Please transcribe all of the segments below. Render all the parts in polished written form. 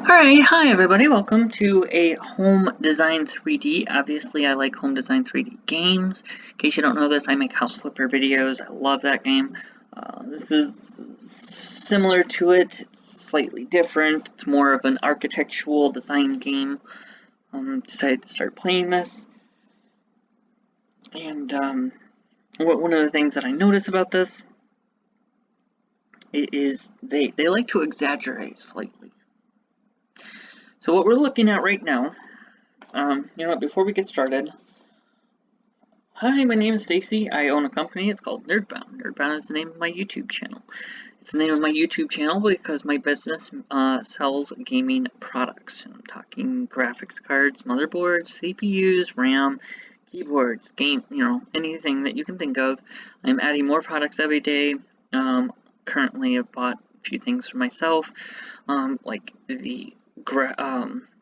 Alright, hi everybody, welcome to a Home Design 3D. Obviously, I like Home Design 3D games. In case you don't know this, I make house flipper videos. I love that game. This is similar to it. It's slightly different. It's more of an architectural design game. Decided to start playing this. And one of the things that I notice about this is they like to exaggerate slightly. So what we're looking at right now, before we get started, hi, my name is Stacy. I own a company. It's called Nerdbound. Nerdbound is the name of my YouTube channel. It's the name of my YouTube channel because my business sells gaming products. I'm talking graphics cards, motherboards, CPUs, RAM, keyboards, anything that you can think of. I'm adding more products every day. Currently, I've bought a few things for myself, like the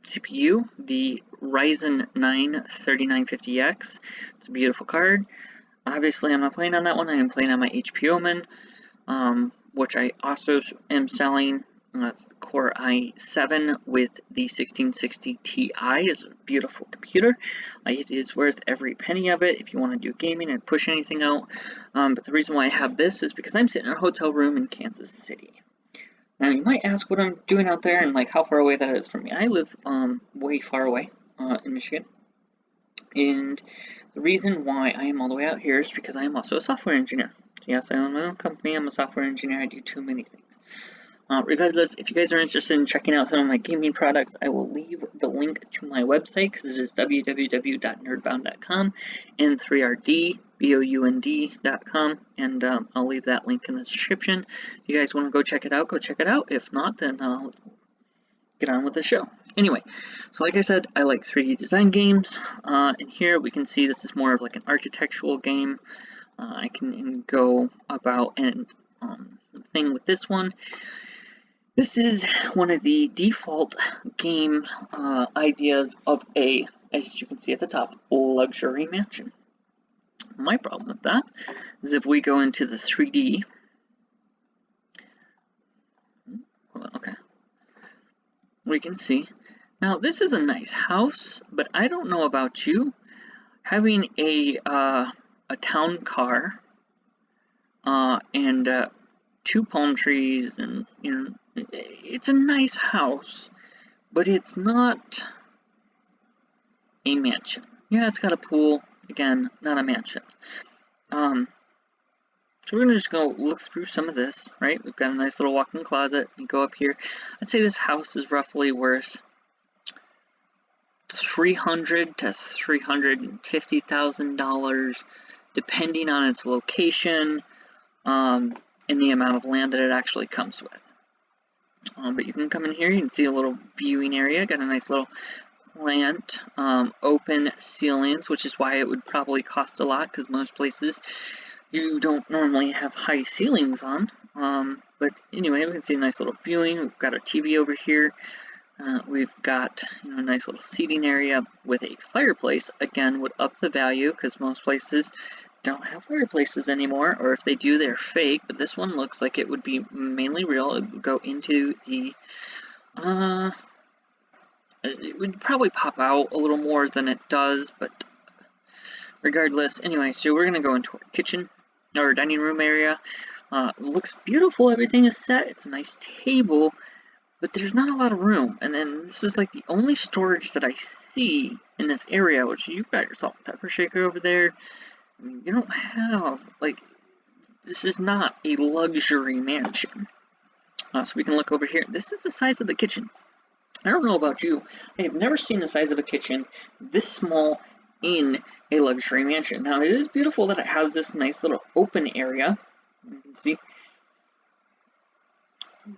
CPU, the Ryzen 9 3950X. It's a beautiful card. Obviously, I'm not playing on that one. I am playing on my HP Omen, which I also am selling. That's the Core i7 with the 1660 Ti. It's a beautiful computer. It is worth every penny of it if you want to do gaming and push anything out. But the reason why I have this is because I'm sitting in a hotel room in Kansas City. Now you might ask what I'm doing out there and like how far away that is from me. I live way far away in Michigan, and the reason why I am all the way out here is because I am also a software engineer. So yes, I own my own company. I'm a software engineer. I do too many things. Regardless, if you guys are interested in checking out some of my gaming products, I will leave the link to my website because it is www.nerdbound.com and 3rdbound.com, and I'll leave that link in the description. If you guys want to go check it out, go check it out. If not, then let's get on with the show. Anyway, so like I said, I like 3D design games, and here we can see this is more of like an architectural game. I can go about and the thing with this one. This is one of the default game ideas of a, as you can see at the top, luxury mansion. My problem with that is if we go into the 3D, okay, we can see, now this is a nice house, but I don't know about you, having a town car and 2 palm trees, and it's a nice house, but it's not a mansion. Yeah, it's got a pool. Again, not a mansion. So we're gonna just go look through some of this, right? We've got a nice little walk-in closet. You go up here. I'd say this house is roughly worth $300,000 to $350,000, depending on its location, and the amount of land that it actually comes with. But you can come in here, you can see a little viewing area, got a nice little plant, open ceilings, which is why it would probably cost a lot, because most places you don't normally have high ceilings on. But anyway, we can see a nice little viewing. We've got our TV over here. We've got a nice little seating area with a fireplace. Again, would up the value, because most places don't have fireplaces anymore, or if they do, they're fake. But this one looks like it would be mainly real. It would go into the it would probably pop out a little more than it does, but regardless. Anyway, so we're gonna go into our kitchen, our dining room area. Looks beautiful. Everything is set. It's a nice table, but there's not a lot of room. And then this is like the only storage that I see in this area, which you've got your salt and pepper shaker over there. You don't have, like, this is not a luxury mansion. So we can look over here. This is the size of the kitchen. I don't know about you, I have never seen the size of a kitchen this small in a luxury mansion. Now, it is beautiful that it has this nice little open area. You can see,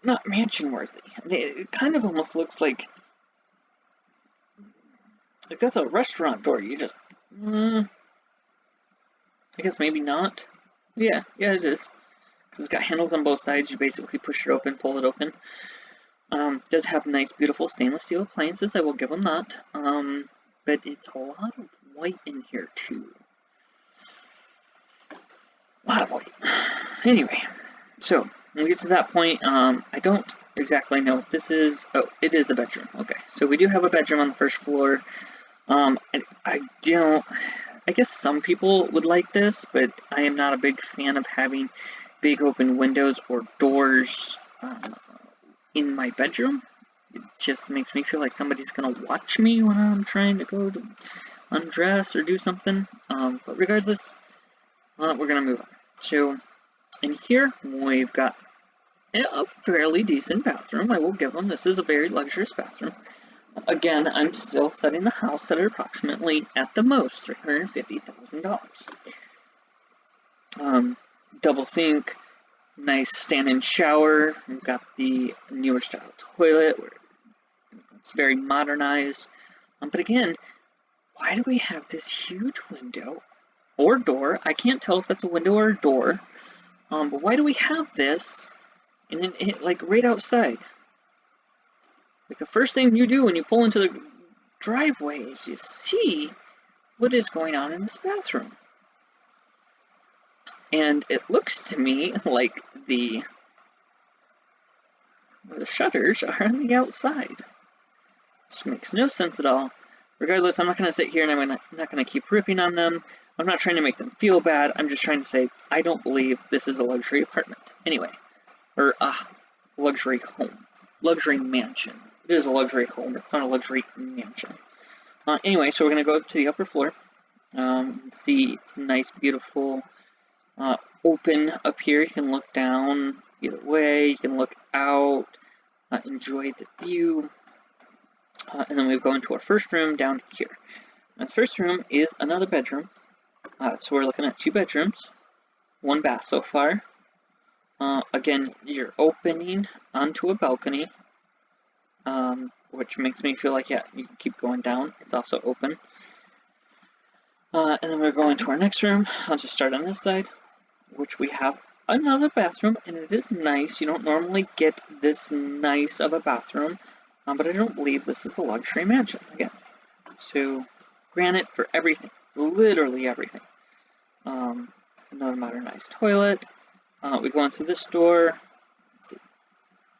not mansion worthy. It kind of almost looks like that's a restaurant door. You just, I guess maybe not. Yeah, it is. Because it's got handles on both sides. You basically push it open, pull it open. Does have nice, beautiful stainless steel appliances. I will give them that. But it's a lot of white in here too. A lot of white. Anyway, so when we get to that point, I don't exactly know what this is. Oh, it is a bedroom. Okay, so we do have a bedroom on the first floor. I don't. I guess some people would like this, but I am not a big fan of having big open windows or doors in my bedroom. It just makes me feel like somebody's gonna watch me when I'm trying to go to undress or do something. But regardless, we're gonna move on. So in here we've got a fairly decent bathroom. I will give them. This is a very luxurious bathroom. Again, I'm still setting the house at approximately, at the most, $350,000. Double sink, nice stand-in shower. We've got the newer style toilet where it's very modernized. But again, why do we have this huge window or door? I can't tell if that's a window or a door. But why do we have this like right outside? Like the first thing you do when you pull into the driveway is you see what is going on in this bathroom. And it looks to me like the shutters are on the outside. This makes no sense at all. Regardless, I'm not going to sit here and I'm not going to keep ripping on them. I'm not trying to make them feel bad. I'm just trying to say I don't believe this is a luxury apartment. Anyway, or luxury home. Luxury mansion. It is a luxury home. It's not a luxury mansion. Anyway, so we're going to go up to the upper floor. See, it's nice, beautiful, open up here. You can look down either way. You can look out, enjoy the view. And then we go into our first room down here. This first room is another bedroom. So we're looking at 2 bedrooms, 1 bath so far. Again, you're opening onto a balcony, which makes me feel like, yeah, you can keep going down. It's also open. And then we're going to our next room. I'll just start on this side, which we have another bathroom, and it is nice. You don't normally get this nice of a bathroom, but I don't believe this is a luxury mansion, again. So, granite for everything, literally everything. Another modernized toilet. We go into this door. Let's see.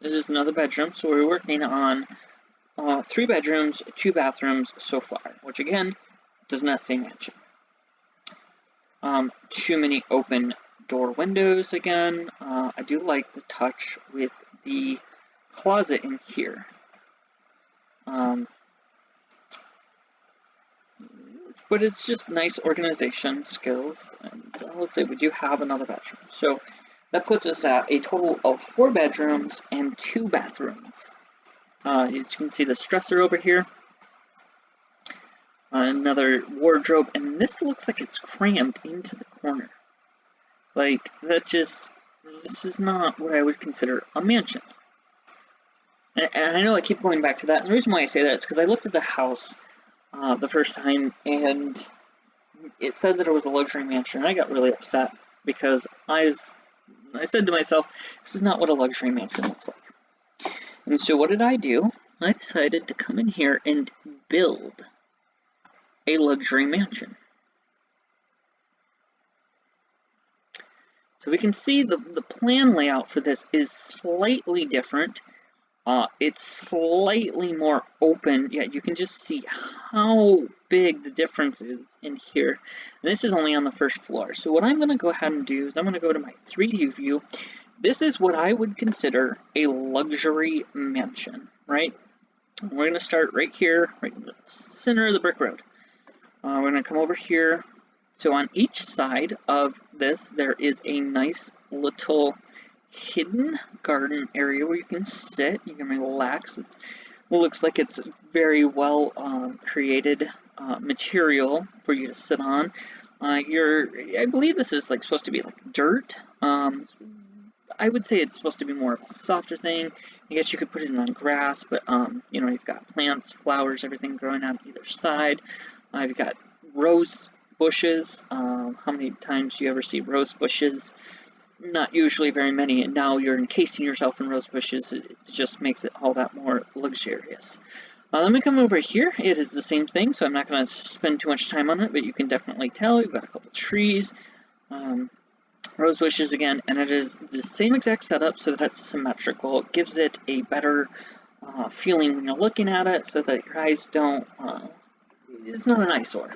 This is another bedroom, so we're working on 3 bedrooms, 2 bathrooms so far, which again, does not say mansion. Too many open door windows again. I do like the touch with the closet in here. But it's just nice organization skills, and let's say we do have another bedroom. So that puts us at a total of 4 bedrooms and 2 bathrooms. As you can see the dresser over here. Another wardrobe, and this looks like it's crammed into the corner. Like, this is not what I would consider a mansion. And I know I keep going back to that, and the reason why I say that is because I looked at the house the first time, and it said that it was a luxury mansion, and I got really upset, because I said to myself, this is not what a luxury mansion looks like. And so what did I do? I decided to come in here and build a luxury mansion. So we can see the plan layout for this is slightly different. It's slightly more open. Yeah, you can just see how big the difference is in here. And this is only on the first floor. So what I'm going to go ahead and do is I'm going to go to my 3D view. This is what I would consider a luxury mansion, right? We're going to start right here, right in the center of the brick road. We're going to come over here. So on each side of this, there is a nice little hidden garden area where you can sit, you can relax. It looks like it's very well created material for you to sit on. I believe this is like supposed to be like dirt. I would say it's supposed to be more of a softer thing. I guess you could put it on grass, but you know, you've got plants, flowers, everything growing on either side. You've got rose bushes. How many times do you ever see rose bushes? Not usually very many, and now you're encasing yourself in rose bushes. It just makes it all that more luxurious. Let me come over here. It is the same thing, so I'm not going to spend too much time on it, but you can definitely tell. You've got a couple trees. rose bushes again, and it is the same exact setup so that it's symmetrical. It gives it a better feeling when you're looking at it so that your eyes don't, it's not an eyesore.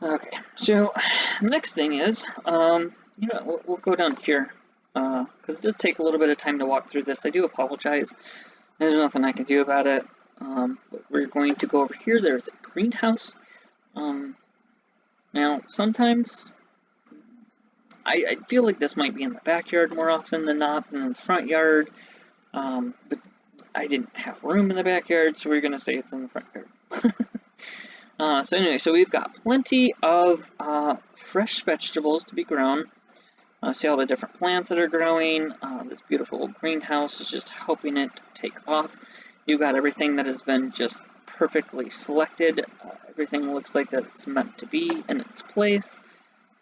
Okay, so the next thing is, you know, we'll go down here, because it does take a little bit of time to walk through this. I do apologize. There's nothing I can do about it. But we're going to go over here. There's a greenhouse. Now, sometimes I feel like this might be in the backyard more often than not than in the front yard. But I didn't have room in the backyard, so we're going to say it's in the front yard. So anyway, so we've got plenty of fresh vegetables to be grown. See all the different plants that are growing. This beautiful greenhouse is just helping it take off. You've got everything that has been just perfectly selected. Everything looks like that it's meant to be in its place.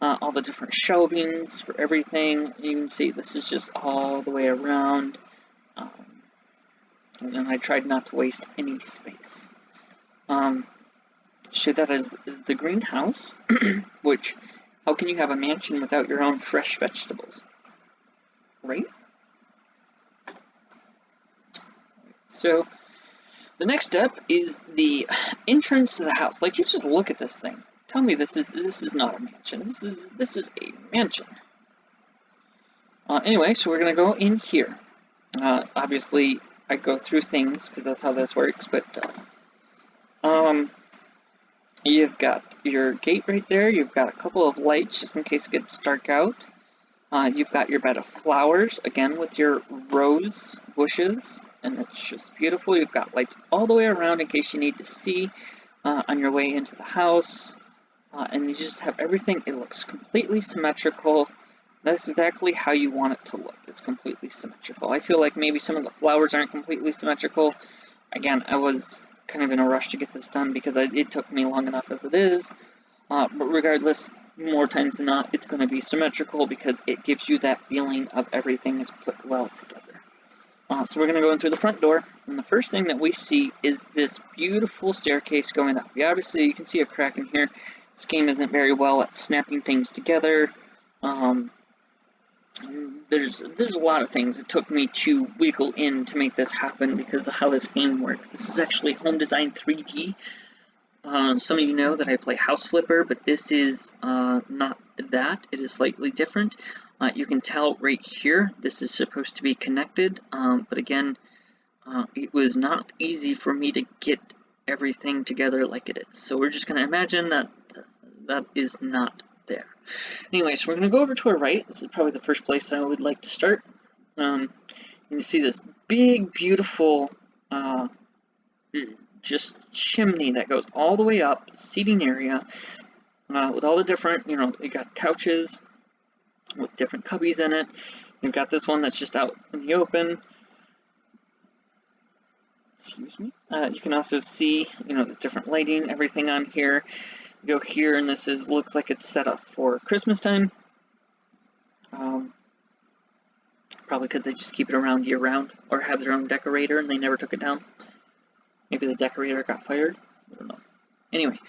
All the different shelvings for everything. You can see this is just all the way around. And I tried not to waste any space. So that is the greenhouse, which, how can you have a mansion without your own fresh vegetables? Right? So the next step is the entrance to the house. Like, you just look at this thing. Tell me this is not a mansion. This is a mansion. Anyway, so we're gonna go in here. Obviously, I go through things because that's how this works. But you've got your gate right there. You've got a couple of lights just in case it gets dark out. You've got your bed of flowers again with your rose bushes, and it's just beautiful. You've got lights all the way around in case you need to see on your way into the house. And you just have everything. It looks completely symmetrical. That's exactly how you want it to look. It's completely symmetrical. I feel like maybe some of the flowers aren't completely symmetrical. Again, I was kind of in a rush to get this done because it took me long enough as it is. But regardless, more times than not, it's going to be symmetrical because it gives you that feeling of everything is put well together. So we're going to go in through the front door, and the first thing that we see is this beautiful staircase going up. Obviously, you can see a crack in here. This game isn't very well at snapping things together. There's a lot of things it took me to wiggle in to make this happen because of how this game works. This is actually Home Design 3D. Some of you know that I play House Flipper, but this is not that. It is slightly different. You can tell right here, this is supposed to be connected, but again, it was not easy for me to get everything together like it is. So we're just going to imagine that that is not there. Anyway, so we're going to go over to our right. This is probably the first place that I would like to start. You can see this big, beautiful, just chimney that goes all the way up, seating area, with all the different, you got couches with different cubbies in it. You've got this one that's just out in the open. Excuse me. You can also see, the different lighting, everything on here. You go here, and this looks like it's set up for Christmas time. Probably because they just keep it around year round, or have their own decorator and they never took it down. Maybe the decorator got fired. I don't know. Anyway,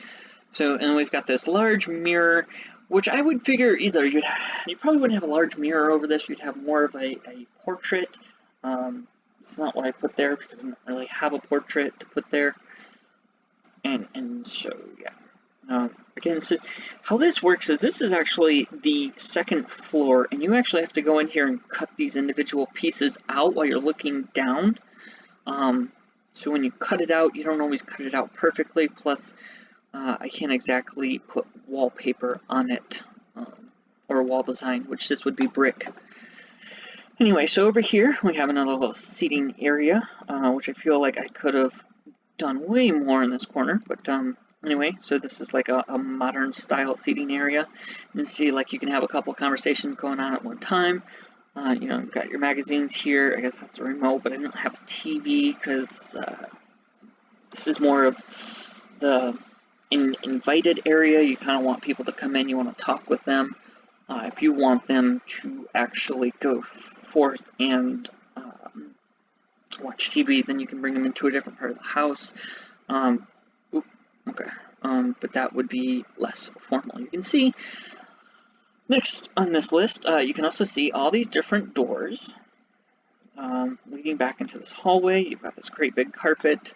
so and we've got this large mirror, which I would figure either you probably wouldn't have a large mirror over this. You'd have more of a portrait. It's not what I put there because I don't really have a portrait to put there. And so yeah. Again, so how this works is this is actually the second floor, and you actually have to go in here and cut these individual pieces out while you're looking down. So when you cut it out, you don't always cut it out perfectly, plus I can't exactly put wallpaper on it, or wall design, which this would be brick. Anyway, so over here we have another little seating area, which I feel like I could have done way more in this corner, but anyway, so this is like a modern style seating area. You can see like you can have a couple conversations going on at one time. You've got your magazines here. I guess that's a remote, but I don't have a TV because this is more of the invited area. You kind of want people to come in. You want to talk with them. If you want them to actually go forth and watch TV, then you can bring them into a different part of the house. Okay. But that would be less formal. You can see Next on this list, you can also see all these different doors leading back into this hallway. You've got this great big carpet.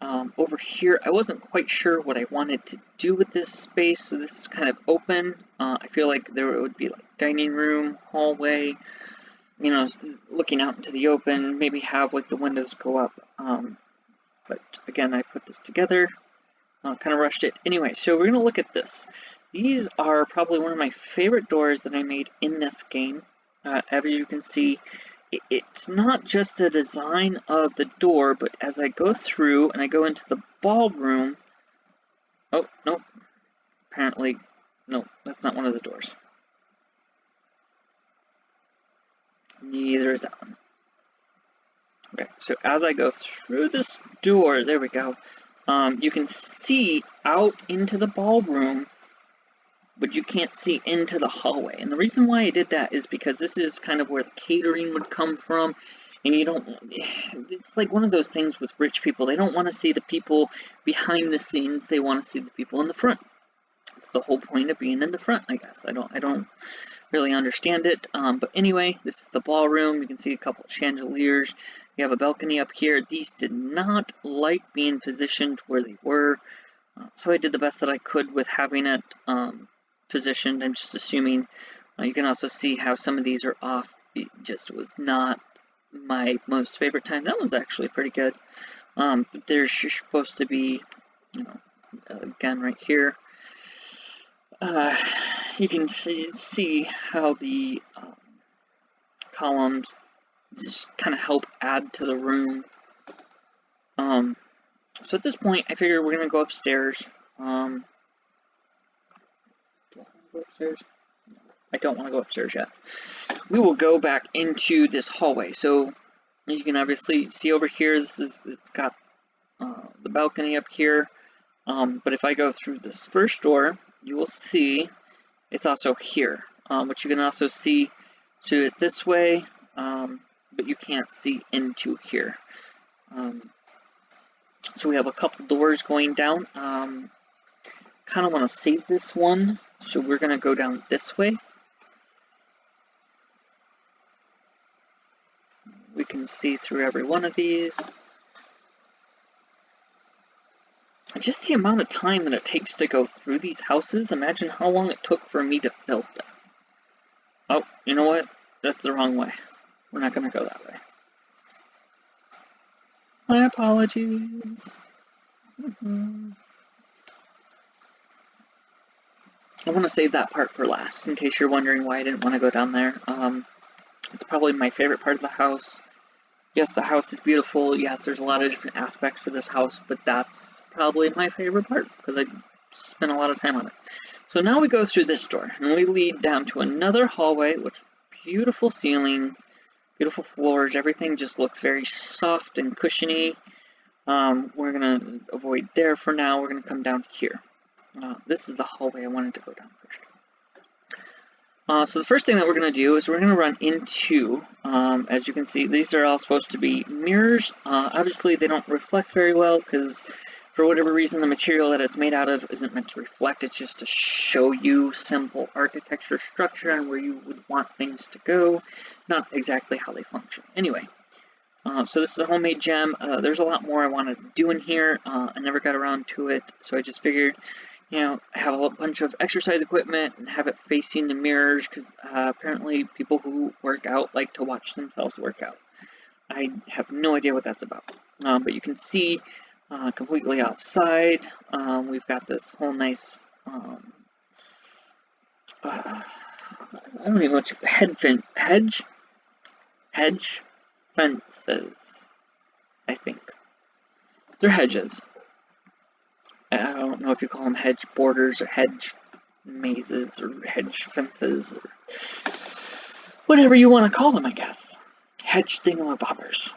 Over here, I wasn't quite sure what I wanted to do with this space, so this is kind of open. I feel like there would be like dining room, hallway, you know, looking out into the open, maybe have like the windows go up. But again, I put this together, kind of rushed it. Anyway, so we're gonna look at this. These are probably one of my favorite doors that I made in this game. As you can see, it's not just the design of the door, but as I go through and I go into the ballroom, oh, nope, apparently, no, that's not one of the doors. Neither is that one. Okay, so as I go through this door, there we go, you can see out into the ballroom, but you can't see into the hallway. And the reason why I did that is because this is kind of where the catering would come from. And you don't, it's like one of those things with rich people. They don't want to see the people behind the scenes. They want to see the people in the front. It's the whole point of being in the front, I guess. I don't really understand it. But anyway, this is the ballroom. You can see a couple of chandeliers. You have a balcony up here. These did not like being positioned where they were. So I did the best that I could with having it positioned. I'm just assuming. You can also see how some of these are off. It just was not my most favorite time. That one's actually pretty good. But there's supposed to be, you know, again right here. You can see how the columns just kind of help add to the room. So at this point, I figure we're gonna go upstairs. Do I want to go upstairs? I don't want to go upstairs yet. We will go back into this hallway. So you can obviously see over here, it's got the balcony up here. But if I go through this first door, you will see it's also here, which you can also see to it this way, but you can't see into here. So we have a couple doors going down. Kind of want to save this one, so we're going to go down this way. We can see through every one of these. Just the amount of time that it takes to go through these houses, imagine how long it took for me to build them. Oh, you know what? That's the wrong way. We're not going to go that way. My apologies. I want to save that part for last, in case you're wondering why I didn't want to go down there. It's probably my favorite part of the house. Yes, the house is beautiful. Yes, there's a lot of different aspects to this house, but that's probably my favorite part, because I spent a lot of time on it. So now we go through this door, and we lead down to another hallway with beautiful ceilings, beautiful floors. Everything just looks very soft and cushiony. We're going to avoid there for now. We're going to come down here. This is the hallway I wanted to go down first. So the first thing that we're going to do is we're going to run into, as you can see, these are all supposed to be mirrors. Obviously they don't reflect very well because for whatever reason the material that it's made out of isn't meant to reflect. It's just to show you simple architecture structure and where you would want things to go, not exactly how they function. Anyway, so this is a homemade gem. There's a lot more I wanted to do in here. I never got around to it, so I just figured, you know, have a bunch of exercise equipment and have it facing the mirrors, because apparently people who work out like to watch themselves work out. I have no idea what that's about. But you can see completely outside, we've got this whole nice, I don't even know what hedge fences, I think. They're hedges. I don't know if you call them hedge borders or hedge mazes or hedge fences or whatever you want to call them, I guess. Hedge thingamabobbers.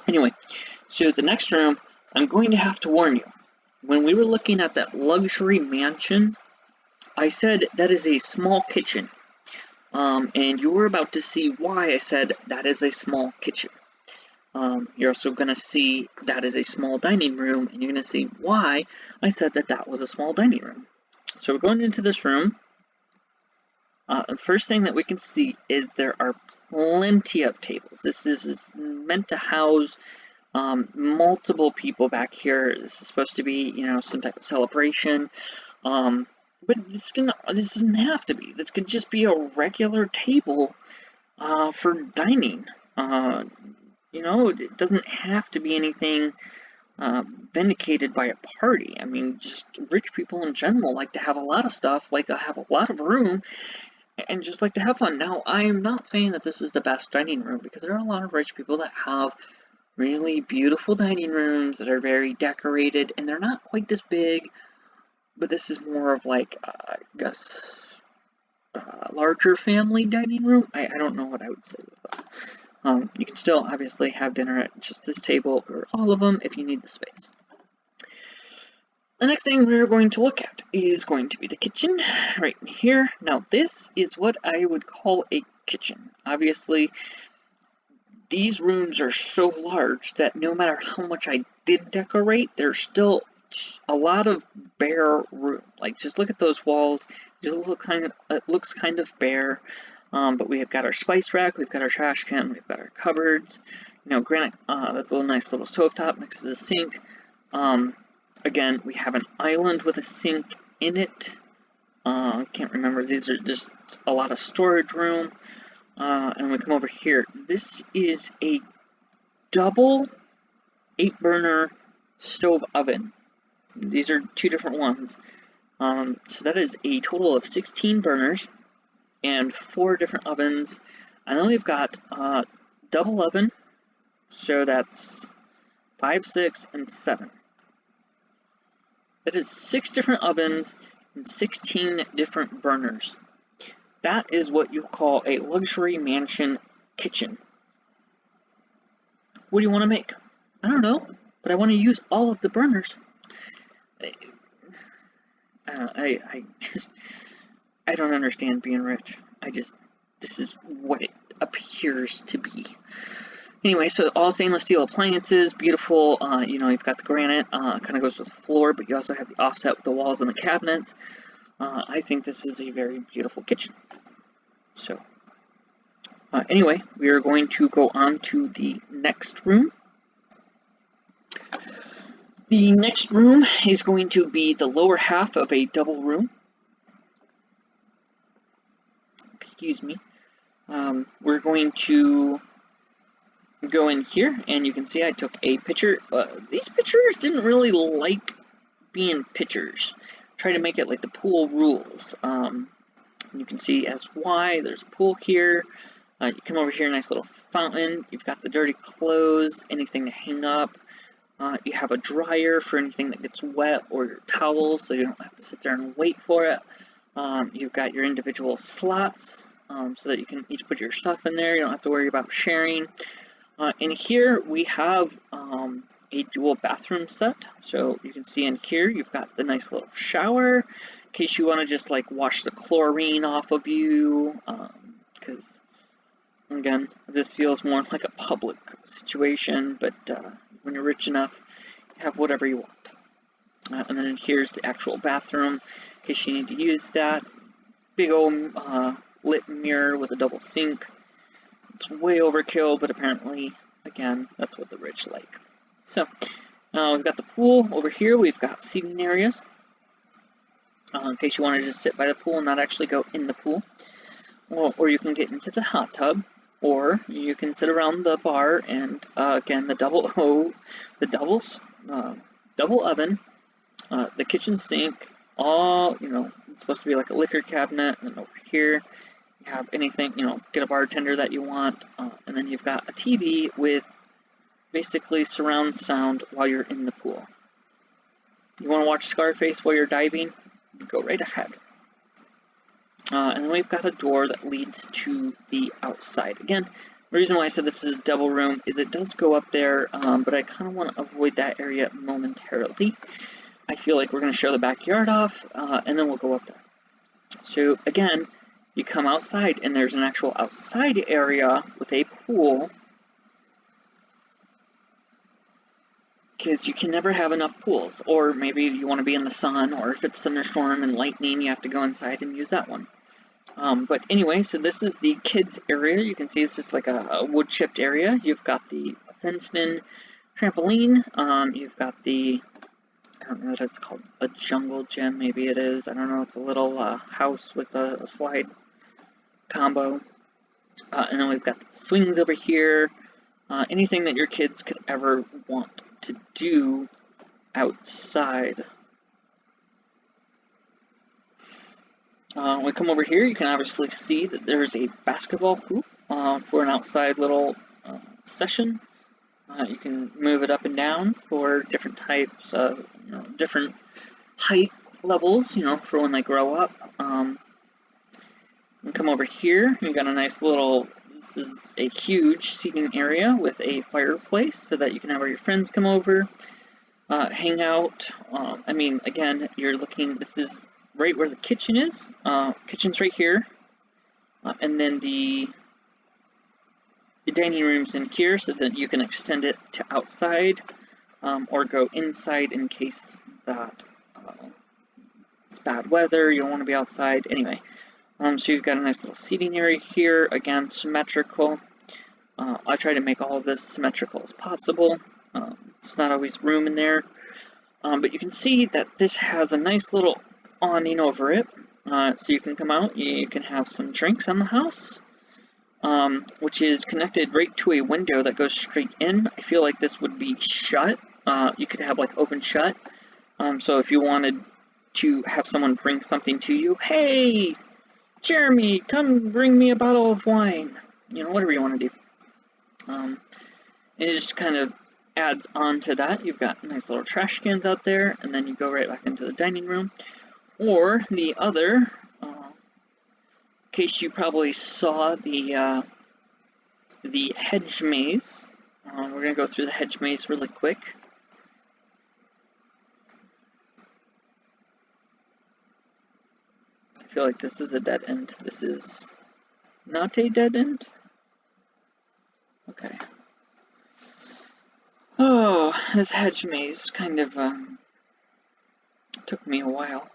Anyway, so the next room, I'm going to have to warn you. When we were looking at that luxury mansion, I said that is a small kitchen. And you were about to see why I said that is a small kitchen. You're also going to see that is a small dining room, and you're going to see why I said that that was a small dining room. So we're going into this room. The first thing that we can see is there are plenty of tables. This is meant to house multiple people back here. This is supposed to be, you know, some type of celebration. But this doesn't have to be. This could just be a regular table for dining. You know, it doesn't have to be anything vindicated by a party. I mean, just rich people in general like to have a lot of stuff, like have a lot of room, and just like to have fun. Now, I'm not saying that this is the best dining room, because there are a lot of rich people that have really beautiful dining rooms that are very decorated, and they're not quite this big, but this is more of like, I guess, larger family dining room. I don't know what I would say with that. You can still obviously have dinner at just this table or all of them if you need the space. The next thing we're going to look at is going to be the kitchen right here. Now this is what I would call a kitchen. Obviously, these rooms are so large that no matter how much I did decorate, there's still a lot of bare room. Like, just look at those walls. It looks kind of bare. But we have got our spice rack, we've got our trash can, we've got our cupboards. You know, granite. That's a nice little stovetop next to the sink. Again, we have an island with a sink in it. Can't remember. These are just a lot of storage room. And we come over here. This is a double 8-burner stove oven. These are 2 different ones. So that is a total of 16 burners and 4 different ovens. And then we've got double oven. So that's 5, 6, and 7. That is 6 different ovens and 16 different burners. That is what you call a luxury mansion kitchen. What do you want to make? I don't know, but I want to use all of the burners. I don't understand being rich. This is what it appears to be. Anyway, so all stainless steel appliances, beautiful. You know, you've got the granite, kind of goes with the floor, but you also have the offset with the walls and the cabinets. I think this is a very beautiful kitchen. So, anyway, we are going to go on to the next room. The next room is going to be the lower half of a double room. Excuse me. We're going to go in here, and you can see I took a picture. These pictures didn't really like being pictures. Try to make it like the pool rules. You can see as Y, there's a pool here. You come over here, nice little fountain. You've got the dirty clothes, anything to hang up. You have a dryer for anything that gets wet, or your towels, so you don't have to sit there and wait for it. You've got your individual slots, so that you can each put your stuff in there. You don't have to worry about sharing. In here, we have a dual bathroom set. So you can see in here, you've got the nice little shower, in case you want to just like wash the chlorine off of you, because again, this feels more like a public situation, but when you're rich enough, you have whatever you want. And then here's the actual bathroom, in case you need to use that. Big old lit mirror with a double sink. It's way overkill, but apparently, again, that's what the rich like. So, we've got the pool over here. We've got seating areas, in case you want to just sit by the pool and not actually go in the pool. Or you can get into the hot tub, or you can sit around the bar and, again, the double oven, the kitchen sink, all, you know, it's supposed to be like a liquor cabinet, and then over here, you have anything, you know, get a bartender that you want, and then you've got a TV with basically surround sound while you're in the pool. You want to watch Scarface while you're diving? Go right ahead. And then we've got a door that leads to the outside. Again, the reason why I said this is a double room is it does go up there, but I kind of want to avoid that area momentarily. I feel like we're going to show the backyard off, and then we'll go up there. So again, you come outside, and there's an actual outside area with a pool, because you can never have enough pools. Or maybe you want to be in the sun, or if it's thunderstorm and lightning, you have to go inside and use that one. But anyway, so this is the kids area. You can see it's just like a wood chipped area. You've got the fenced in trampoline. You've got the, I don't know what it's called, a jungle gym, maybe it is. I don't know, it's a little house with a slide combo. And then we've got the swings over here. Anything that your kids could ever want to do outside. When we come over here, you can obviously see that there's a basketball hoop for an outside little session. You can move it up and down for different types of, different height levels, for when they grow up. And come over here, you've got a nice little, this is a huge seating area with a fireplace so that you can have your friends come over, hang out. I mean, again, you're looking, this is right where the kitchen is. Kitchen's right here. And then the dining room's in here so that you can extend it to outside or go inside in case that it's bad weather, you don't want to be outside. Anyway, so you've got a nice little seating area here, again, symmetrical. I try to make all of this symmetrical as possible. It's not always room in there. But you can see that this has a nice little awning over it. So you can come out, you can have some drinks on the house, which is connected right to a window that goes straight in. I feel like this would be shut. You could have like open shut. So if you wanted to have someone bring something to you, hey, Jeremy, come bring me a bottle of wine. Whatever you want to do. It just kind of adds on to that. You've got nice little trash cans out there, and then you go right back into the dining room. Or the other, case you probably saw the hedge maze. We're going to go through the hedge maze really quick. I feel like this is a dead end. This is not a dead end. Okay. Oh, this hedge maze kind of took me a while.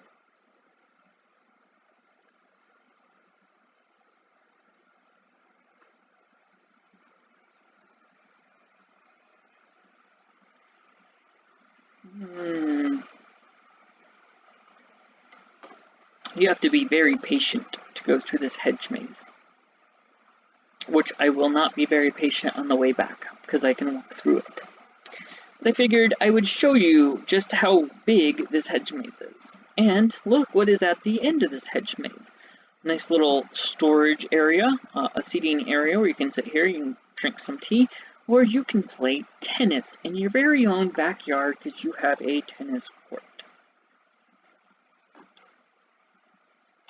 You have to be very patient to go through this hedge maze, which I will not be very patient on the way back, because I can walk through it. But I figured I would show you just how big this hedge maze is. And look what is at the end of this hedge maze. Nice little storage area, a seating area where you can sit here, you can drink some tea, or you can play tennis in your very own backyard because you have a tennis court.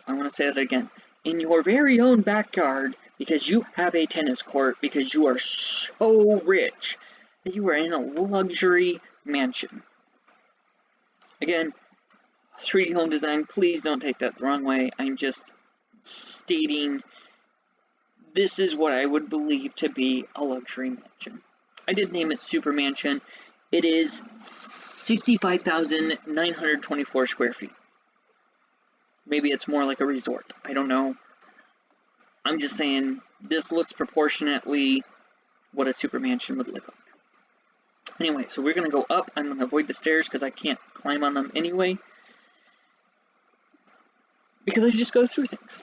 I want to say that again. In your very own backyard because you have a tennis court because you are so rich that you are in a luxury mansion. Again, 3D home design, please don't take that the wrong way. I'm just stating this is what I would believe to be a luxury mansion. I did name it Super Mansion. It is 65,924 square feet. Maybe it's more like a resort. I don't know. I'm just saying this looks proportionately what a super mansion would look like. Anyway, so we're going to go up. I'm going to avoid the stairs because I can't climb on them anyway. Because I just go through things.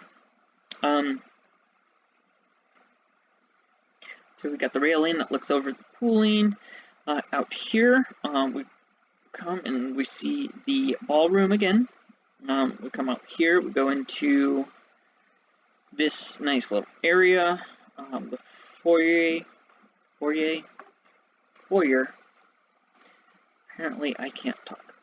So we got the railing that looks over the pooling. Out here, we come and we see the ballroom again. We come out here, we go into this nice little area, the foyer. Apparently I can't talk.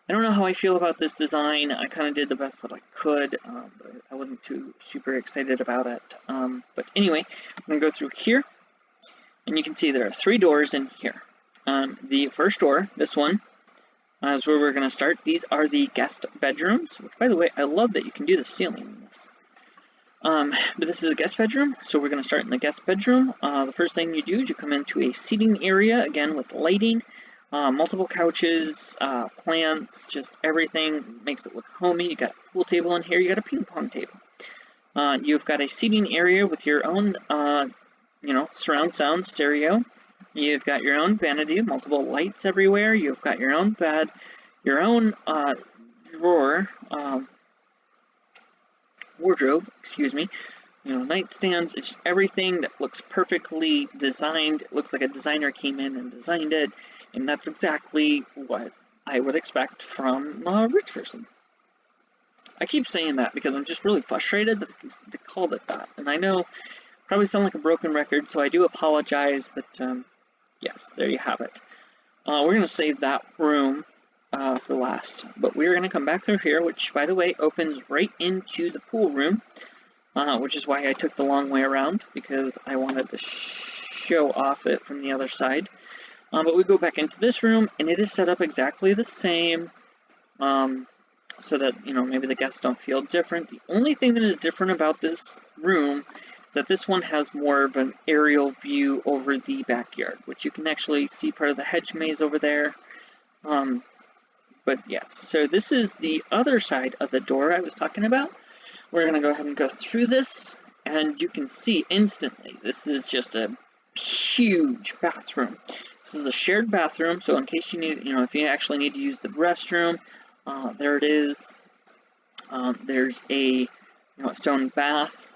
I don't know how I feel about this design. I kind of did the best that I could, but I wasn't too super excited about it. But anyway, I'm going to go through here, and you can see there are 3 doors in here. The first door, this one, is where we're going to start. These are the guest bedrooms, which, by the way, I love that you can do the ceiling in this. But this is a guest bedroom, so we're going to start in the guest bedroom. The first thing you do is you come into a seating area, again with lighting, multiple couches, plants, just everything makes it look homey. You got a pool table in here, you got a ping pong table. You've got a seating area with your own, surround sound stereo. You've got your own vanity, multiple lights everywhere. You've got your own bed, your own drawer, wardrobe, excuse me. Nightstands. It's everything that looks perfectly designed. It looks like a designer came in and designed it, and that's exactly what I would expect from a rich person. I keep saying that because I'm just really frustrated that they called it that, and I know probably sound like a broken record, so I do apologize, but yes, there you have it. We're going to save that room for last, but we're going to come back through here, which, by the way, opens right into the pool room, which is why I took the long way around, because I wanted to show off it from the other side. But we go back into this room, and it is set up exactly the same, so that, maybe the guests don't feel different. The only thing that is different about this room is that this one has more of an aerial view over the backyard, which you can actually see part of the hedge maze over there. But yes, so this is the other side of the door I was talking about. We're going to go ahead and go through this, and you can see instantly, this is just a huge bathroom. This is a shared bathroom, so in case you need, if you actually need to use the restroom, there it is. There's a stone bath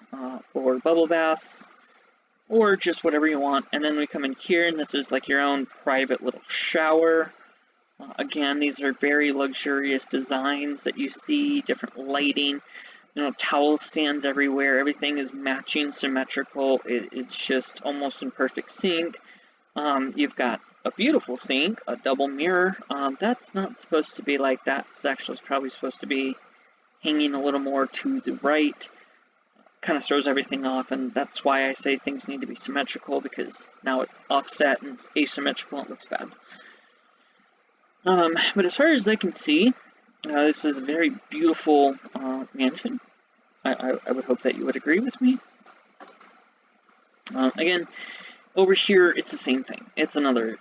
for bubble baths, or just whatever you want. And then we come in here, and this is like your own private little shower. Again, these are very luxurious designs that you see, different lighting, towel stands everywhere. Everything is matching, symmetrical. It's just almost in perfect sync. You've got a beautiful sink, a double mirror. That's not supposed to be like that. It's actually probably supposed to be hanging a little more to the right. Kind of throws everything off, and that's why I say things need to be symmetrical, because now it's offset and it's asymmetrical and it looks bad. But as far as I can see, this is a very beautiful mansion. I would hope that you would agree with me. Again, over here, it's the same thing. It's another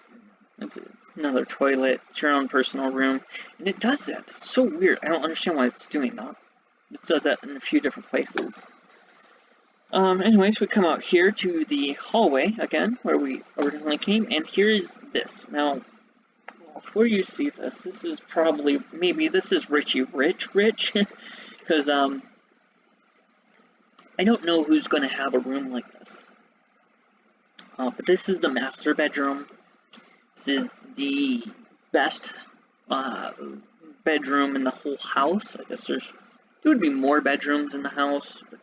toilet. It's your own personal room, and it does that. It's so weird. I don't understand why it's doing that. It does that in a few different places. Anyways, we come out here to the hallway again, where we originally came, and here is this. Now, before you see this, this is probably, maybe this is Richie Rich, because, I don't know who's going to have a room like this. But this is the master bedroom. This is the best, bedroom in the whole house. I guess there would be more bedrooms in the house, but,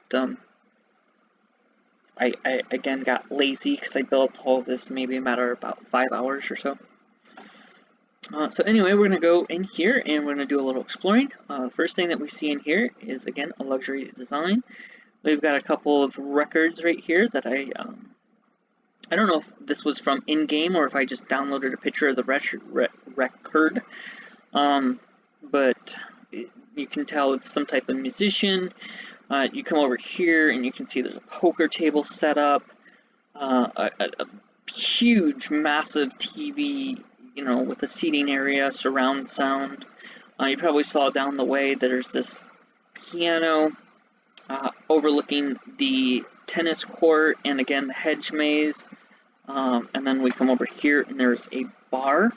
I again got lazy because I built all this maybe a matter of about 5 hours or so. So anyway, we're going to go in here and we're going to do a little exploring. The first thing that we see in here is, again, a luxury design. We've got a couple of records right here that I don't know if this was from in-game or if I just downloaded a picture of the record. But you can tell it's some type of musician. You come over here and you can see there's a poker table set up, a huge, massive TV, with a seating area, surround sound. You probably saw down the way that there's this piano overlooking the tennis court and, again, the hedge maze. And then we come over here and there's a bar,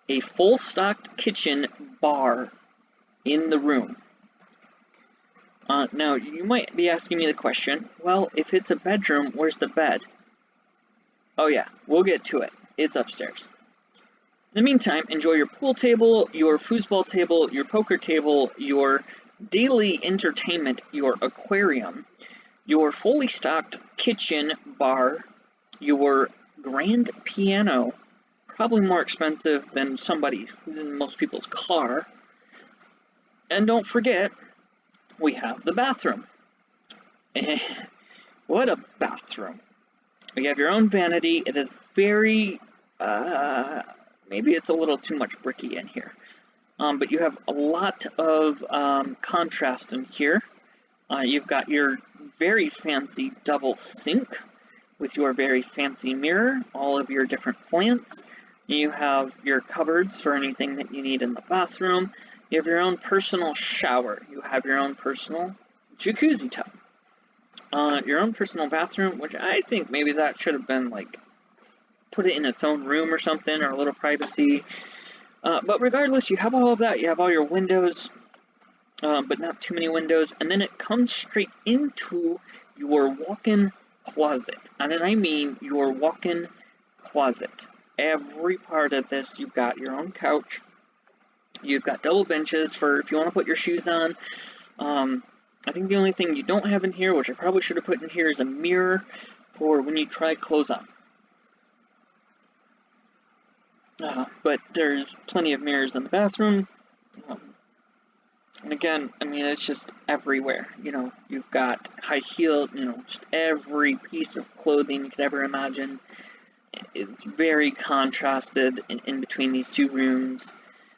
a full-stocked kitchen bar in the room. Now, you might be asking me the question, well, if it's a bedroom, where's the bed? Oh yeah, we'll get to it. It's upstairs. In the meantime, enjoy your pool table, your foosball table, your poker table, your daily entertainment, your aquarium, your fully stocked kitchen bar, your grand piano, probably more expensive than most people's car. And don't forget, we have the bathroom. What a bathroom. You have your own vanity. It is very, maybe it's a little too much bricky in here. But you have a lot of contrast in here. You've got your very fancy double sink with your very fancy mirror, all of your different plants. You have your cupboards for anything that you need in the bathroom. You have your own personal shower. You have your own personal jacuzzi tub. your own personal bathroom, which I think maybe that should have been like put it in its own room or something, or a little privacy. But regardless, you have all of that. You have all your windows, but not too many windows, and then it comes straight into your walk-in closet. And then I mean your walk-in closet. Every part of this, you've got your own couch. You've got double benches for if you want to put your shoes on. I think the only thing you don't have in here, which I probably should have put in here, is a mirror for when you try clothes on. But there's plenty of mirrors in the bathroom. And again, I mean, it's just everywhere. You know, you've got high heel, you know, just every piece of clothing you could ever imagine. It's very contrasted in between these two rooms.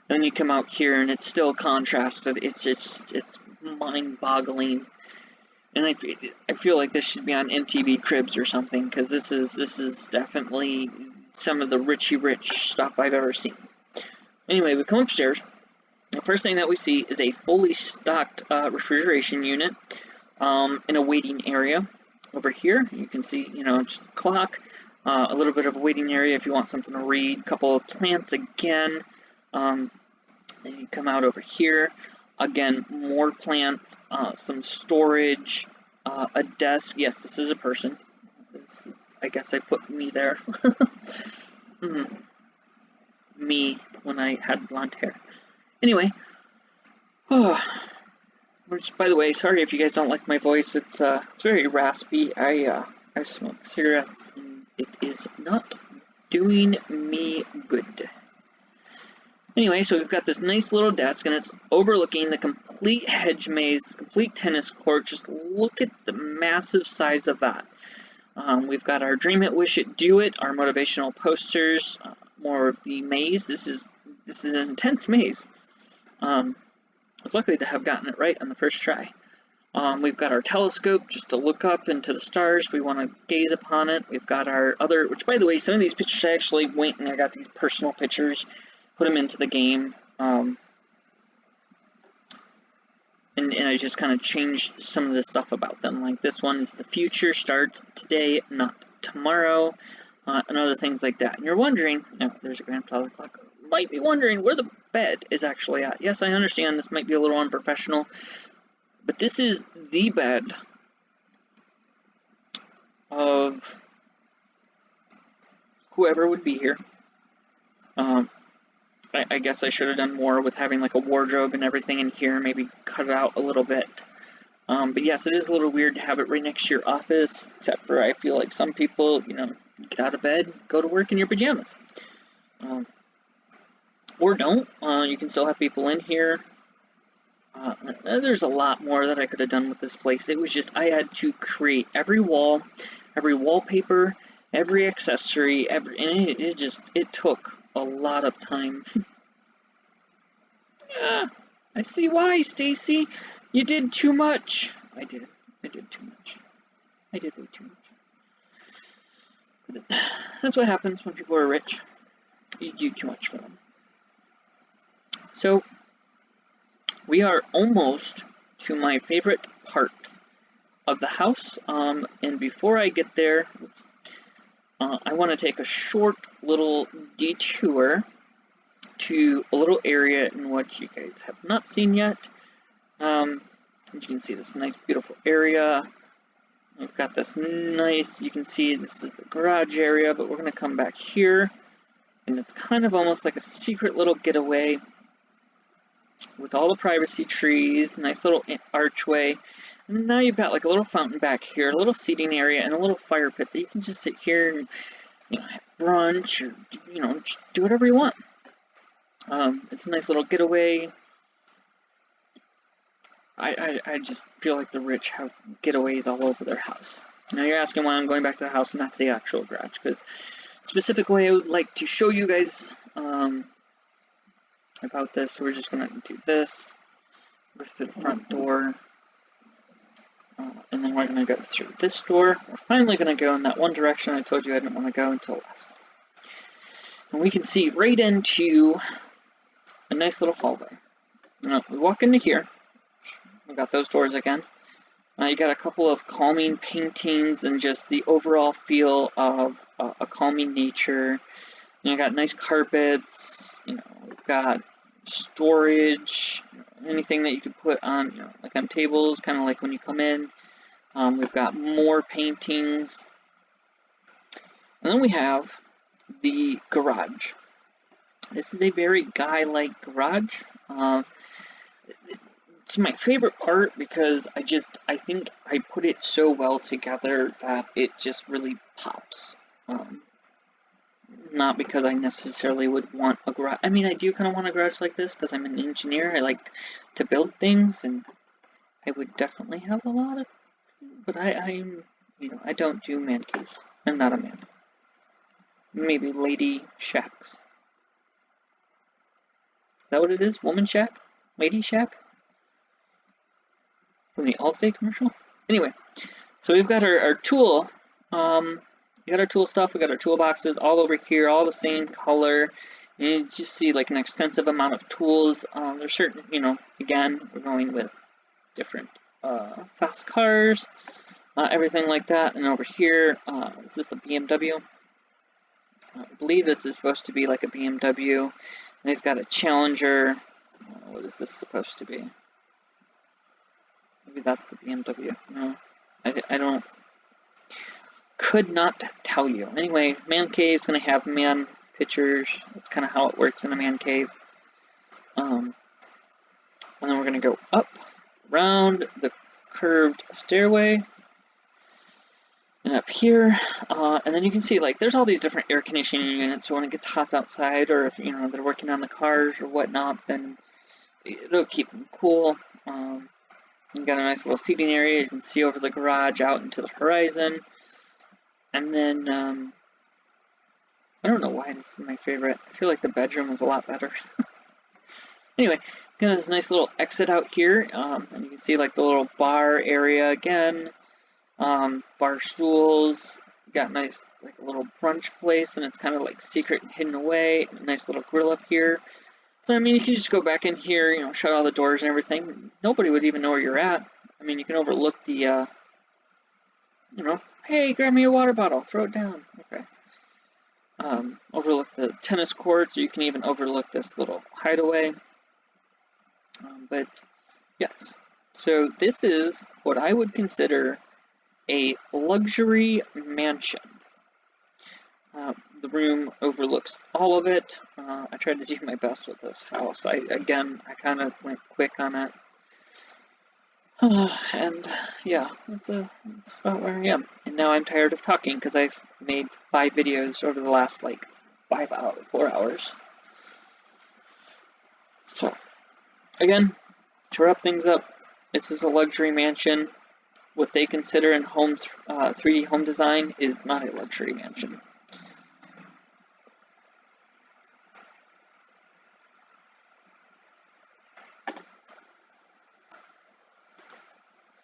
And then you come out here and it's still contrasted. It's mind-boggling. And I feel like this should be on MTV Cribs or something, because this is definitely some of the Richie Rich stuff I've ever seen. Anyway, we come upstairs. The first thing that we see is a fully stocked refrigeration unit in a waiting area. Over here, you can see, you know, just a clock, a little bit of a waiting area if you want something to read, a couple of plants again. Then you come out over here. Again, more plants, some storage, a desk. Yes, this is a person. I guess I put me there. Me when I had blonde hair. Anyway, which, by the way, sorry if you guys don't like my voice. It's very raspy. I smoke cigarettes and it is not doing me good. Anyway, so we've got this nice little desk, and it's overlooking the complete hedge maze, the complete tennis court. Just look at the massive size of that. We've got our Dream It, Wish It, Do It, our motivational posters, more of the maze. This is an intense maze. I was lucky to have gotten it right on the first try. We've got our telescope just to look up into the stars. We want to gaze upon it. We've got our other, which, by the way, some of these pictures I actually went and I got these personal pictures, put them into the game, and I just kind of changed some of the stuff about them. Like this one is the future starts today, not tomorrow, and other things like that. And you're wondering, no, there's a grandfather clock. Might be wondering where the bed is actually at. Yes, I understand this might be a little unprofessional, but this is the bed of whoever would be here. I guess I should have done more with having like a wardrobe and everything in here, maybe cut it out a little bit. But yes, it is a little weird to have it right next to your office, except for I feel like some people, you know, get out of bed, go to work in your pajamas. Or don't. You can still have people in here. There's a lot more that I could have done with this place. It was just, I had to create every wall, every wallpaper, every accessory, and it took a lot of time. Yeah, I see why, Stacy. You did too much. I did too much. I did way too much. But that's what happens when people are rich. You do too much for them. So, we are almost to my favorite part of the house. And before I get there, I want to take a short little detour to a little area in which you guys have not seen yet. As you can see, this nice, beautiful area. We've got this nice, you can see this is the garage area, but we're going to come back here. And it's kind of almost like a secret little getaway with all the privacy trees, nice little archway. And now you've got like a little fountain back here, a little seating area, and a little fire pit that you can just sit here and, you know, have brunch or, you know, just do whatever you want. It's a nice little getaway. I just feel like the rich have getaways all over their house. Now you're asking why I'm going back to the house and not to the actual garage, because specifically I would like to show you guys about this. So we're just going to do this, go through the front door, and then we're going to go through this door. We're finally going to go in that one direction I told you I didn't want to go until last. And we can see right into a nice little hallway. Now, we walk into here. We got those doors again. You got a couple of calming paintings and just the overall feel of a calming nature. You got nice carpets. We've got storage, anything that you could put on, like on tables, kind of like when you come in. We've got more paintings. And then we have the garage. This is a very guy-like garage. It's my favorite part because I think I put it so well together that it just really pops. Not because I necessarily would want a garage. I mean, I do kind of want a garage like this because I'm an engineer. I like to build things, and I would definitely have a lot of. But I'm, I don't do man caves. I'm not a man. Maybe lady shacks. Is that what it is? Woman shack? Lady shack? From the Allstate commercial? Anyway, so we've got our tool. We got our tool stuff. We got our toolboxes all over here, all the same color. And you just see like an extensive amount of tools. There's certain, again, we're going with different fast cars, everything like that. And over here, is this a BMW? I believe this is supposed to be like a BMW. And they've got a Challenger. What is this supposed to be? Maybe that's the BMW. No, I don't. Could not tell you. Anyway, man cave is going to have man pictures. That's kind of how it works in a man cave. And then we're going to go up, around the curved stairway, and up here. And then you can see, like, there's all these different air conditioning units. So when it gets hot outside, or if, they're working on the cars or whatnot, then it'll keep them cool. You got a nice little seating area. You can see over the garage out into the horizon. And then, I don't know why this is my favorite. I feel like the bedroom is a lot better. Anyway, got this nice little exit out here. And you can see like the little bar area again. Bar stools. Got nice, like a little brunch place, and it's kind of like secret and hidden away. A nice little grill up here. So, I mean, you can just go back in here, shut all the doors and everything. Nobody would even know where you're at. I mean, you can overlook the, hey, grab me a water bottle, throw it down. Okay. Overlook the tennis courts, or you can even overlook this little hideaway. But, yes. So, this is what I would consider a luxury mansion. The room overlooks all of it. I tried to do my best with this house. I kind of went quick on it. And yeah, that's about where I am. And now I'm tired of talking because I've made 5 videos over the last like 4 hours. So, again, to wrap things up, this is a luxury mansion. What they consider in 3D home design is not a luxury mansion.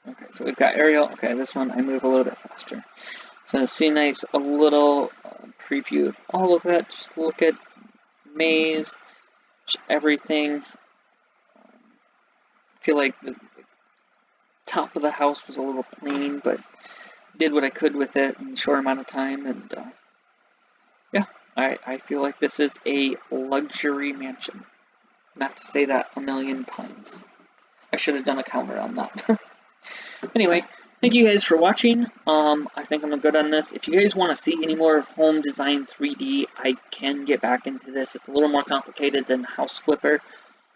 Okay, so we've got aerial. Okay, this one I move a little bit faster. So see a little preview of all of it. Just look at maze, just everything. I feel like the top of the house was a little plain, but did what I could with it in a short amount of time. And yeah, I feel like this is a luxury mansion. Not to say that a million times. I should have done a counter on that. Anyway, thank you guys for watching. I think I'm good on this. If you guys want to see any more of Home Design 3D, I can get back into this. It's a little more complicated than House Flipper,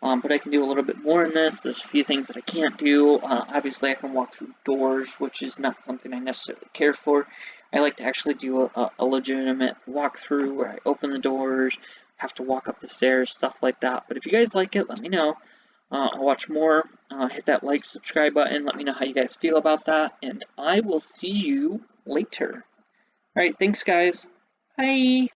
but I can do a little bit more in this. There's a few things that I can't do. Obviously, I can walk through doors, which is not something I necessarily care for. I like to actually do a legitimate walkthrough where I open the doors, have to walk up the stairs, stuff like that. But if you guys like it, let me know. I'll watch more. Hit that like, subscribe button. Let me know how you guys feel about that. And I will see you later. Alright, thanks guys. Bye.